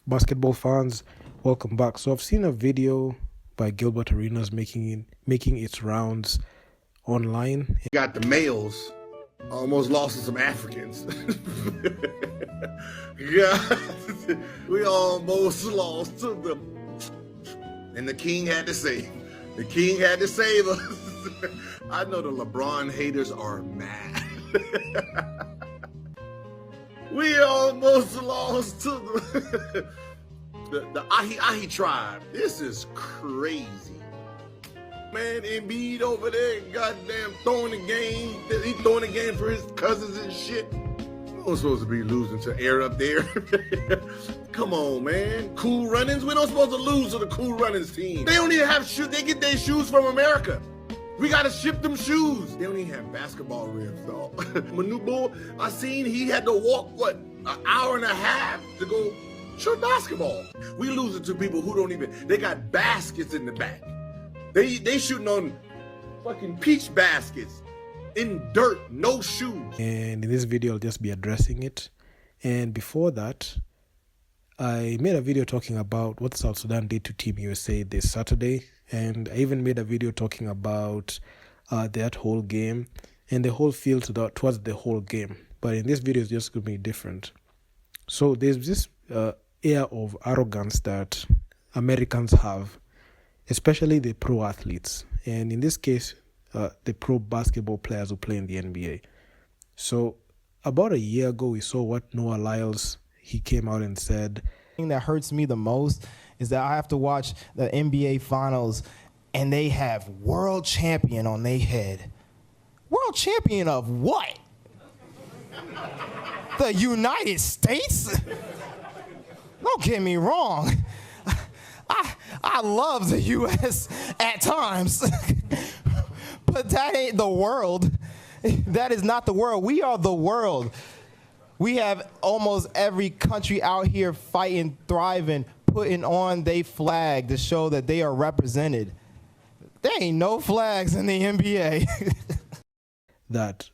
Basketball fans, welcome back. So I've seen a video by Gilbert Arenas making its rounds online. Got the males almost lost to some Africans. Yeah, we almost lost to them, and the king had to save. The king had to save us. I know the LeBron haters are mad. We almost lost to the Ahi tribe. This is crazy. Man, Embiid over there, goddamn throwing the game. He throwing the game for his cousins and shit. We don't supposed to be losing to air up there. Come on, man. Cool Runnings? We're not supposed to lose to the Cool Runnings team. They don't even have shoes. They get their shoes from America. We gotta ship them shoes. They don't even have basketball rims, though. Manu Bull, I seen he had to walk, an hour and a half to go shoot basketball. We losing to people who don't even, they got baskets in the back. They shooting on fucking peach baskets in dirt, no shoes. And in this video, I'll just be addressing it. And before that, I made a video talking about what South Sudan did to Team USA this Saturday. And I even made a video talking about that whole game and the whole feel towards the whole game. But in this video, it's just going to be different. So there's this air of arrogance that Americans have, especially the pro athletes. And in this case, the pro basketball players who play in the NBA. So about a year ago, we saw what Noah Lyles, he came out and said. The thing that hurts me the most is that I have to watch the NBA finals and they have world champion on their head. World champion of what? The United States? Don't get me wrong. I love the U.S. at times, but that ain't the world. That is not the world. We are the world. We have almost every country out here fighting, thriving, putting on their flag to show that they are represented. There ain't no flags in the NBA. That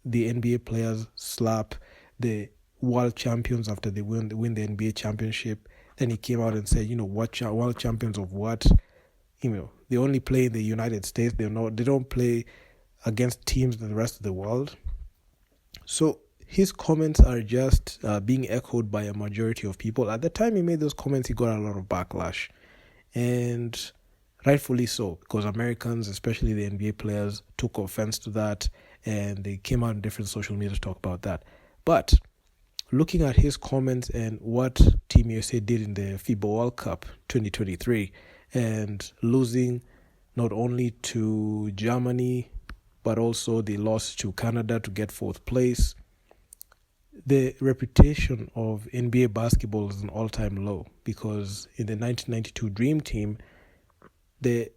the NBA players slap the world champions after they win the NBA championship. Then he came out and said, what world champions of what? They only play in the United States. They don't play against teams in the rest of the world. So his comments are just being echoed by a majority of people. At the time he made those comments, he got a lot of backlash. And rightfully so, because Americans, especially the NBA players, took offense to that. And they came out in different social media to talk about that. But looking at his comments and what Team USA did in the FIBA World Cup 2023 and losing not only to Germany, but also they lost to Canada to get fourth place, the reputation of NBA basketball is an all-time low because in the 1992 Dream Team, the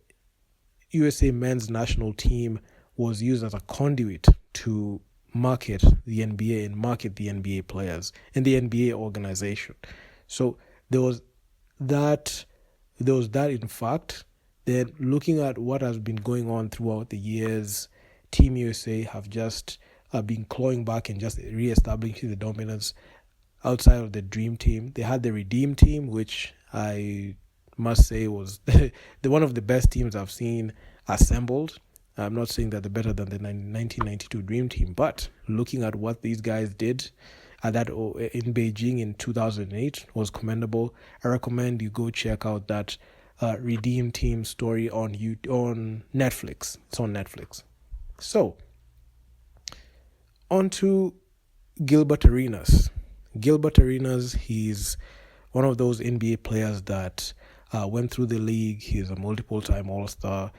USA men's national team was used as a conduit to market the NBA and market the NBA players and the NBA organization. So there was that in fact. Then looking at what has been going on throughout the years, Team USA have just been clawing back and just re-establishing the dominance outside of the Dream Team. They had the Redeem Team, which I must say was the one of the best teams I've seen assembled. I'm not saying that they're better than the 1992 Dream Team, but looking at what these guys did in Beijing in 2008 was commendable. I recommend you go check out that Redeem Team story on Netflix. It's on Netflix. So, on to Gilbert Arenas. Gilbert Arenas, he's one of those NBA players that went through the league. He's a multiple-time All-Star.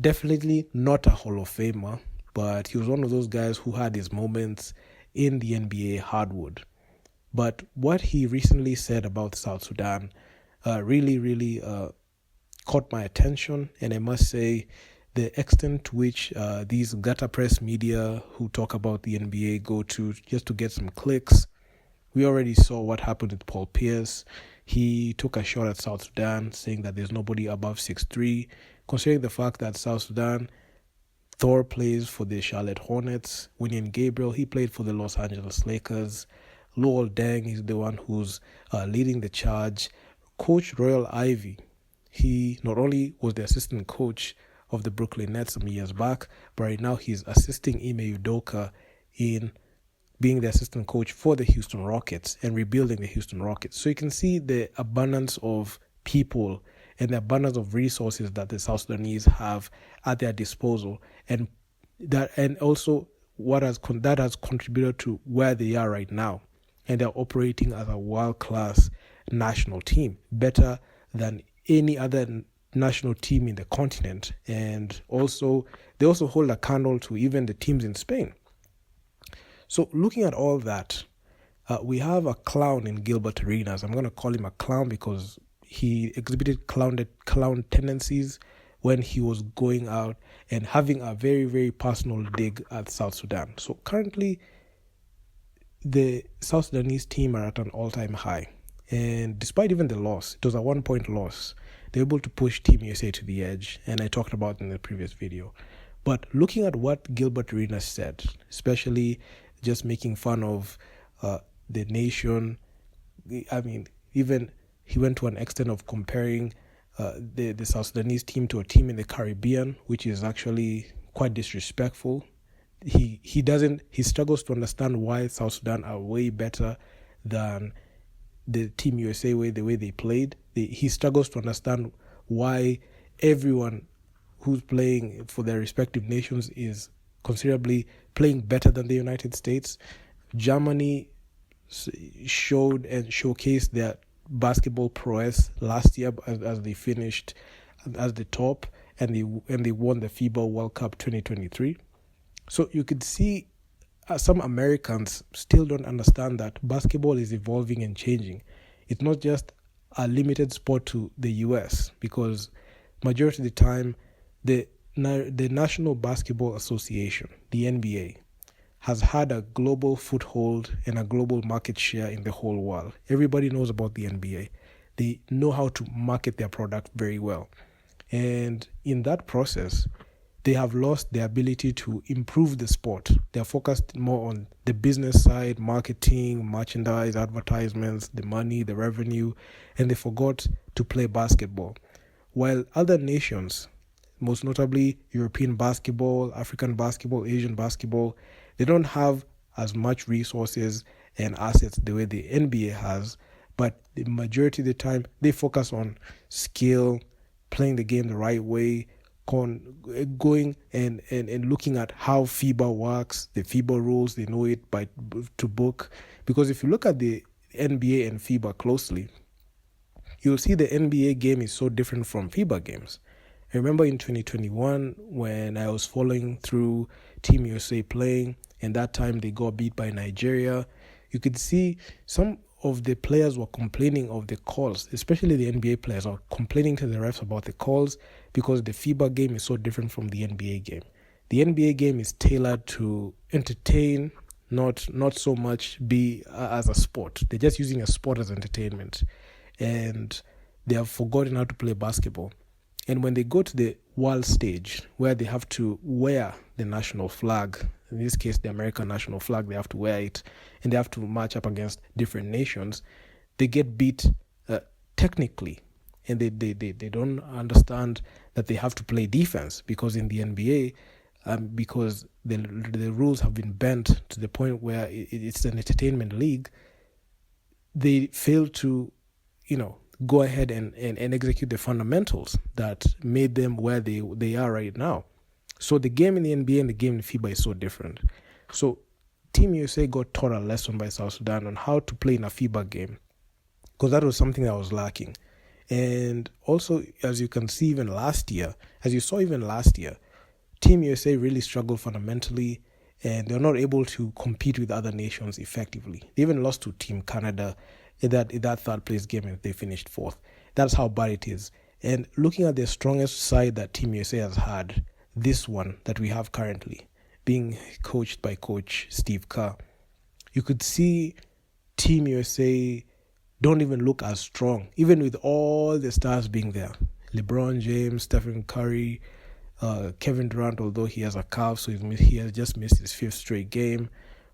Definitely not a Hall of Famer, but he was one of those guys who had his moments in the NBA hardwood. But what he recently said about South Sudan really caught my attention, and I must say the extent to which these gutter press media who talk about the NBA go to just to get some clicks. We already saw what happened with Paul Pierce. He took a shot at South Sudan, saying that there's nobody above 6'3", considering the fact that South Sudan, Thor plays for the Charlotte Hornets. William Gabriel, he played for the Los Angeles Lakers. Lowell Deng is the one who's leading the charge. Coach Royal Ivy, he not only was the assistant coach of the Brooklyn Nets some years back, but right now he's assisting Ime Udoka in being the assistant coach for the Houston Rockets and rebuilding the Houston Rockets. So you can see the abundance of people and the abundance of resources that the South Sudanese have at their disposal, and also that has contributed to where they are right now, and they're operating as a world-class national team, better than any other national team in the continent. And also they also hold a candle to even the teams in Spain. So looking at all that, we have a clown in Gilbert Arenas. I'm going to call him a clown because he exhibited clown tendencies when he was going out and having a very, very personal dig at South Sudan. So currently, the South Sudanese team are at an all-time high. And despite even the loss, it was a 1-point loss, they're able to push Team USA to the edge, and I talked about it in the previous video. But looking at what Gilbert Arenas said, especially just making fun of the nation, I mean, even he went to an extent of comparing the South Sudanese team to a team in the Caribbean, which is actually quite disrespectful. He struggles to understand why South Sudan are way better than the Team USA the way they played. He struggles to understand why everyone who's playing for their respective nations is considerably playing better than the United States. Germany showed and showcased their basketball prowess last year as they finished as the top, and they won the FIBA World Cup 2023. So you could see some Americans still don't understand that basketball is evolving and changing. It's not just a limited sport to the US, because majority of the time the National Basketball Association, the NBA, has had a global foothold and a global market share in the whole world. Everybody knows about the NBA. They know how to market their product very well. And in that process, they have lost the ability to improve the sport. They're focused more on the business side, marketing, merchandise, advertisements, the money, the revenue, and they forgot to play basketball. While other nations, most notably European basketball, African basketball, Asian basketball, they don't have as much resources and assets the way the NBA has, but the majority of the time they focus on skill, playing the game the right way, going and looking at how FIBA works, the FIBA rules, they know it to book. Because if you look at the NBA and FIBA closely, you'll see the NBA game is so different from FIBA games. I remember in 2021 when I was following through Team USA playing, and that time they got beat by Nigeria. You could see some of the players were complaining of the calls, especially the NBA players are complaining to the refs about the calls because the FIBA game is so different from the NBA game. The NBA game is tailored to entertain, not so much be as a sport. They're just using a sport as entertainment, and they have forgotten how to play basketball. And when they go to the world stage where they have to wear the national flag, in this case the American national flag, they have to wear it and they have to match up against different nations, they get beat technically, and they don't understand that they have to play defense, because in the NBA, because the rules have been bent to the point where it's an entertainment league, they fail to go ahead and execute the fundamentals that made them where they are right now. So the game in the NBA and the game in FIBA is so different. So Team USA got taught a lesson by South Sudan on how to play in a FIBA game, because that was something that was lacking. And also, as you can see even last year, Team USA really struggled fundamentally, and they're not able to compete with other nations effectively. They even lost to Team Canada in that third place game, and they finished fourth. That's how bad it is. And looking at the strongest side that Team USA has had, this one that we have currently, being coached by Coach Steve Kerr, you could see Team USA don't even look as strong, even with all the stars being there. LeBron James, Stephen Curry, Kevin Durant, although he has a calf, so he has just missed his 5th straight game.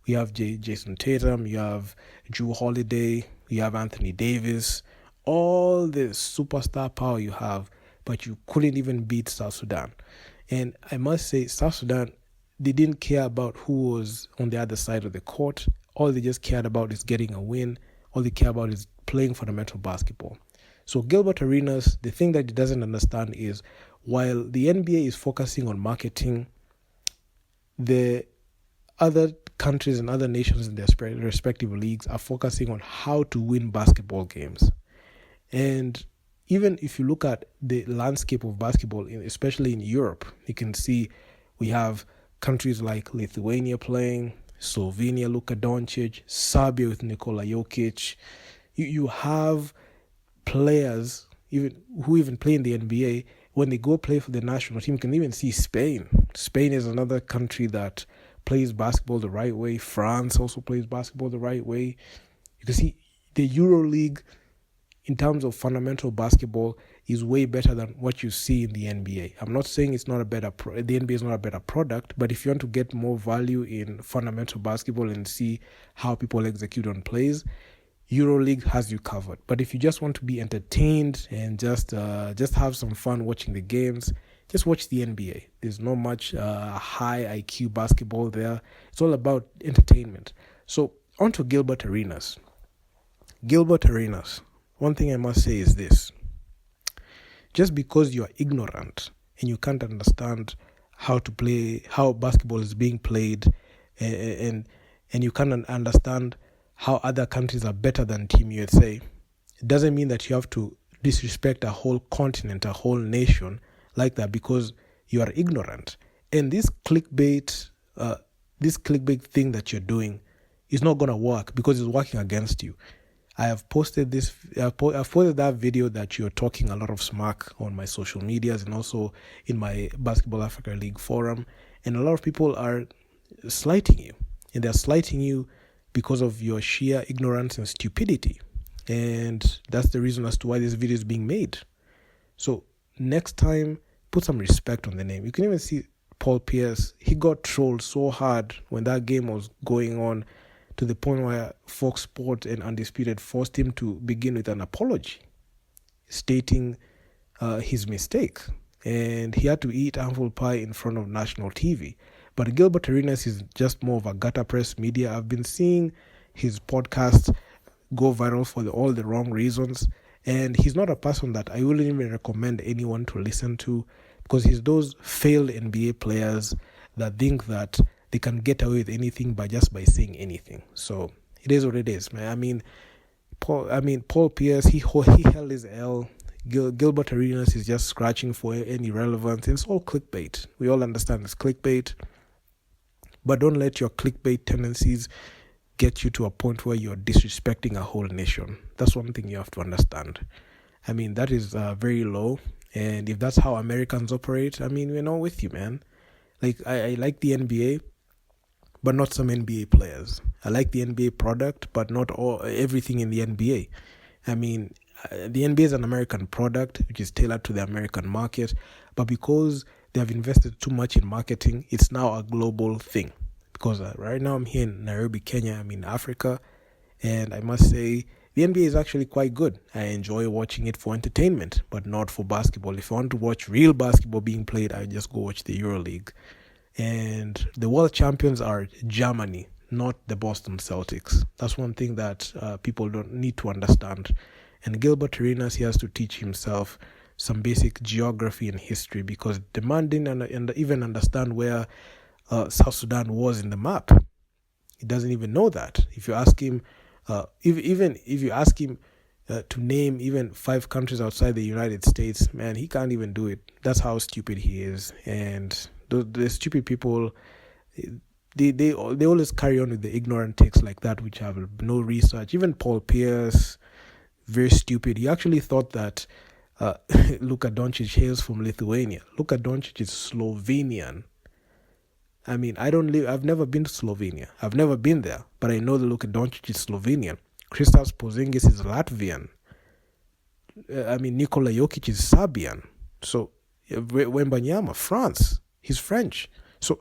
You have Jason Tatum, you have Drew Holiday, you have Anthony Davis, all the superstar power you have, but you couldn't even beat South Sudan. And I must say, South Sudan, they didn't care about who was on the other side of the court. All they just cared about is getting a win. All they care about is playing fundamental basketball. So Gilbert Arenas, the thing that he doesn't understand is, while the NBA is focusing on marketing, the other countries and other nations in their respective leagues are focusing on how to win basketball games. And even if you look at the landscape of basketball, especially in Europe, you can see we have countries like Lithuania playing, Slovenia, Luka Doncic, Serbia with Nikola Jokic. You have players who even play in the NBA. When they go play for the national team, you can even see Spain. Spain is another country that plays basketball the right way. France also plays basketball the right way. You can see the EuroLeague, in terms of fundamental basketball, is way better than what you see in the NBA. I'm not saying it's not a better the NBA is not a better product, but if you want to get more value in fundamental basketball and see how people execute on plays, EuroLeague has you covered. But if you just want to be entertained and just have some fun watching the games, just watch the NBA. There's not much high IQ basketball there. It's all about entertainment. So on to Gilbert Arenas. Gilbert Arenas, one thing I must say is this. Just because you are ignorant and you can't understand how basketball is being played, and you can't understand how other countries are better than Team USA, it doesn't mean that you have to disrespect a whole continent, a whole nation like that because you are ignorant. And this clickbait thing that you're doing is not going to work because it's working against you. I've posted that video that you're talking a lot of smack on my social medias and also in my Basketball Africa League forum. And a lot of people are slighting you. And they're slighting you because of your sheer ignorance and stupidity. And that's the reason as to why this video is being made. So next time, put some respect on the name. You can even see Paul Pierce. He got trolled so hard when that game was going on, to the point where Fox Sports and Undisputed forced him to begin with an apology, stating his mistake. And he had to eat apple pie in front of national TV. But Gilbert Arenas is just more of a gutter press media. I've been seeing his podcast go viral for all the wrong reasons. And he's not a person that I wouldn't even recommend anyone to listen to, because he's those failed NBA players that think that they can get away with anything by saying anything. So it is what it is, man. Paul Pierce, he held his L. Gilbert Arenas is just scratching for any relevance. It's all clickbait. We all understand it's clickbait. But don't let your clickbait tendencies get you to a point where you're disrespecting a whole nation. That's one thing you have to understand. That is very low. And if that's how Americans operate, we're not with you, man. Like, I like the NBA, but not some NBA players. I like the NBA product, but not everything in the NBA. The NBA is an American product, which is tailored to the American market. But because they have invested too much in marketing, it's now a global thing. Because right now I'm here in Nairobi, Kenya. I'm in Africa. And I must say, the NBA is actually quite good. I enjoy watching it for entertainment, but not for basketball. If I want to watch real basketball being played, I just go watch the EuroLeague. And the world champions are Germany, not the Boston Celtics. That's one thing that people don't need to understand. And Gilbert Arenas, he has to teach himself some basic geography and history, because the man didn't even understand where South Sudan was in the map. He doesn't even know that. If you ask him, if you ask him to name even 5 countries outside the United States, man, he can't even do it. That's how stupid he is. And the stupid people, they always carry on with the ignorant takes like that, which have no research. Even Paul Pierce, very stupid. He actually thought that Luka Doncic hails from Lithuania. Luka Doncic is Slovenian. I've never been to Slovenia. I've never been there, but I know that Luka Doncic is Slovenian. Kristaps Porzingis is Latvian. Nikola Jokic is Serbian. So Wembanyama, France. He's French. So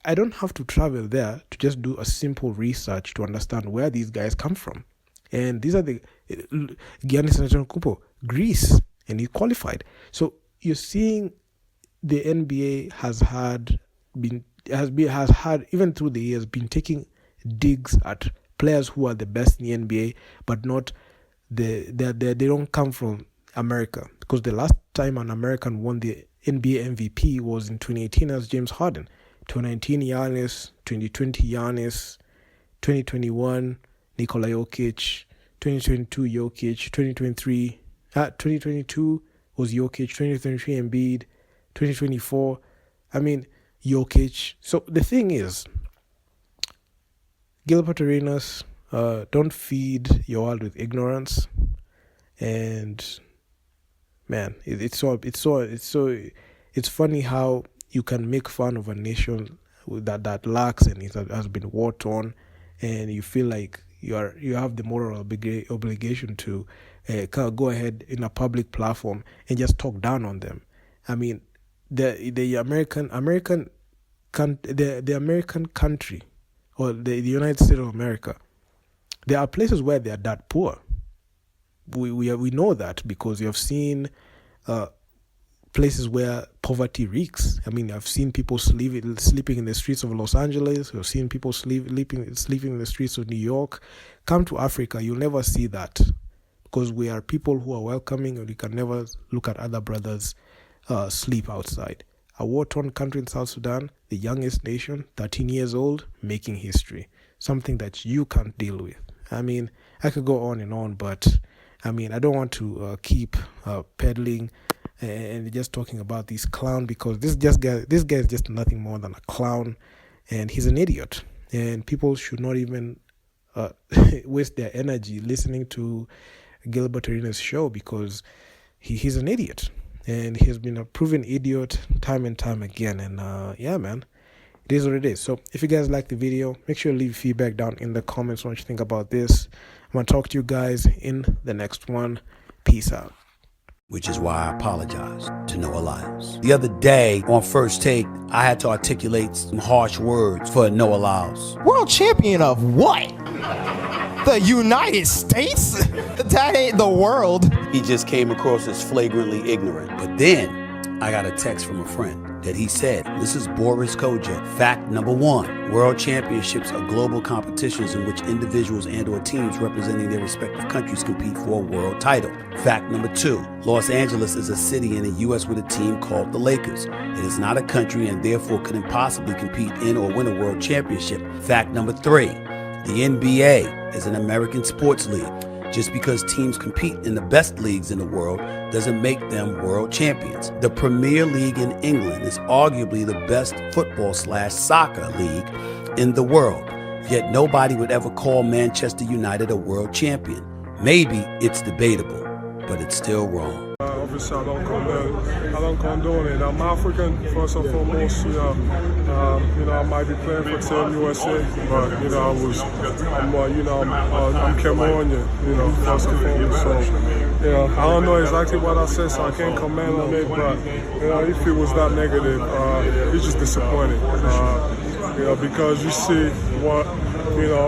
I don't have to travel there to just do a simple research to understand where these guys come from. And these are the Giannis Antetokounmpo, Greece, and he qualified. So you're seeing the NBA has had even through the years been taking digs at players who are the best in the NBA, but not they don't come from America, because the last time an American won the NBA MVP was in 2018 as James Harden, 2019 Giannis, 2020 Giannis, 2021 Nikola Jokic, 2022 Jokic, 2022 was Jokic, 2023 Embiid, 2024, Jokic. So the thing is, Gilbert Arenas, don't feed your world with ignorance. And man, it's funny how you can make fun of a nation that lacks and it has been war torn, and you feel like you have the moral obligation to go ahead in a public platform and just talk down on them. The American country, or the United States of America, there are places where they are that poor. We know that because we have seen places where poverty reeks. I've seen people sleeping in the streets of Los Angeles. We've seen people sleeping in the streets of New York. Come to Africa, you'll never see that, because we are people who are welcoming, and we can never look at other brothers sleep outside. A war-torn country in South Sudan, the youngest nation, 13 years old, making history. Something that you can't deal with. I could go on and on, but I don't want to keep peddling and just talking about this clown, because this guy is just nothing more than a clown, and he's an idiot. And people should not even waste their energy listening to Gilbert Arenas' show, because he's an idiot. And he has been a proven idiot time and time again. And yeah, man, it is what it is. So if you guys like the video, make sure to leave feedback down in the comments on what you think about this. I'm going to talk to you guys in the next one. Peace out. Which is why I apologize to Noah Lyles. The other day on First Take, I had to articulate some harsh words for Noah Lyles. World champion of what? The United States? That ain't the world. He just came across as flagrantly ignorant. But then I got a text from a friend that he said, this is Boris Kojak. Fact number 1, world championships are global competitions in which individuals and or teams representing their respective countries compete for a world title. Fact number 2, Los Angeles is a city in the U.S. with a team called the Lakers. It is not a country and therefore couldn't possibly compete in or win a world championship. Fact number 3, the NBA is an American sports league. Just because teams compete in the best leagues in the world doesn't make them world champions. The Premier League in England is arguably the best football/soccer league in the world. Yet nobody would ever call Manchester United a world champion. Maybe it's debatable, but it's still wrong. Obviously, I don't condone it. I'm African, first and foremost. I might be playing for Team USA, but I'm Cameroonian. First and foremost. So, I don't know exactly what I said, so I can't comment on it. But if it was that negative, it's just disappointing. Because you see what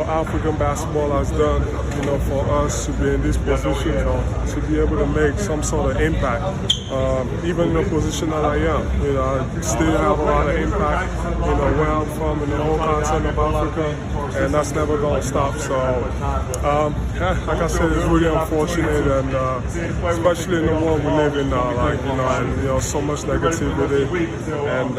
African basketball has done, for us to be in this position, to be able to make some sort of impact, even in the position that I am. I still have a lot of impact, where I'm from in the whole continent of Africa, and that's never going to stop. So, like I said, it's really unfortunate, and especially in the world we live in now, so much negativity, and